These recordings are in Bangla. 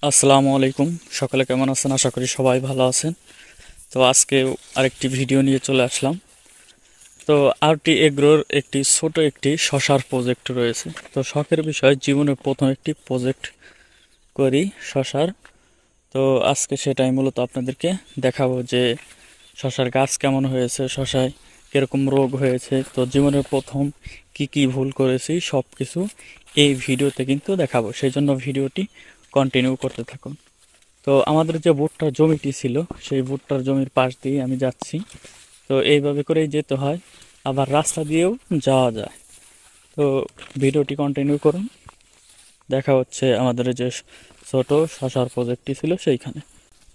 আসসালামু আলাইকুম। সকালে কেমন আছেন? আশা করি সবাই ভালো আছেন। তো আজকে আরেকটি ভিডিও নিয়ে চলে আসলাম। তো আরটি এগ্রোর একটি শশার প্রজেক্ট রয়েছে। তো শখের বিষয়, জীবনের প্রথম একটি প্রজেক্ট করি শশার। তো আজকে সেটাই মূলত আপনাদেরকে দেখাবো যে শশার গাছ কেমন হয়েছে, শশায় কিরকম রোগ হয়েছে। তো জীবনের প্রথম কি কি ভুল করেছি সব কিছু এই ভিডিওতে কিন্তু দেখাবো, সেই জন্য ভিডিওটি কন্টিনিউ করতে থাকুন। তো আমাদের যে ভুট্টার জমিটি ছিল, সেই ভুট্টার জমির পাশ দিয়ে আমি যাচ্ছি। তো এইভাবে করেই যেতে হয়, আবার রাস্তা দিয়েও যাওয়া যায়। তো ভিডিওটি কন্টিনিউ করুন। দেখা হচ্ছে আমাদের যে ছোট শশার প্রজেক্টটি ছিল সেইখানে।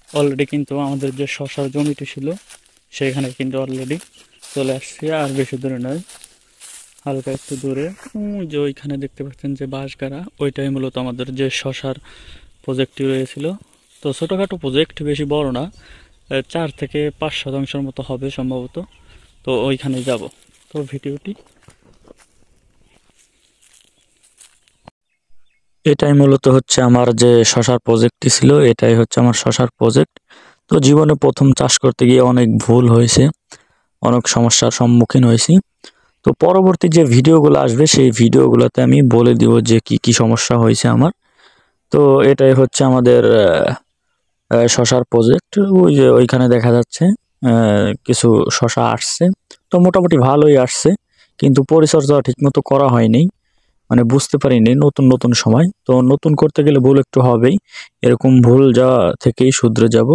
অলরেডি কিন্তু আমাদের যে শশার জমিটি ছিল সেইখানে কিন্তু অলরেডি চলে আসছে, আর বেশি দূরে নয়, হালকা একটু দূরে। যে ওইখানে দেখতে পাচ্ছেন যে বাঁশগাড়া, ওইটাই মূলত আমাদের যে শশার প্রজেক্টটি রয়েছিল। তো ছোটোখাটো প্রজেক্ট, বেশি বড় না, 4 থেকে 5 শতাংশের মতো হবে সম্ভবত। তো ওইখানে যাব। তো ভিডিওটি এটাই মূলত হচ্ছে আমার যে শশার প্রজেক্টটি ছিল, এটাই হচ্ছে আমার শশার প্রজেক্ট। তো জীবনে প্রথম চাষ করতে গিয়ে অনেক ভুল হয়েছে, অনেক সমস্যার সম্মুখীন হয়েছি। তো পরবর্তী যে ভিডিওগুলো আসবে সেই ভিডিওগুলোতে আমি বলে দিব যে কি কি সমস্যা হয়েছে আমার। তো এটাই হচ্ছে আমাদের শশার প্রজেক্ট। ওই যে ওইখানে দেখা যাচ্ছে কিছু শশা আসছে। তো মোটামুটি ভালোই আসছে, কিন্তু পরিচর্যা ঠিকমতো করা হয়নি, মানে বুঝতে পারিনি নতুন নতুন সময়। তো নতুন করতে গেলে ভুল একটু হবেই, এরকম ভুল যা থেকেই শুধরে যাব।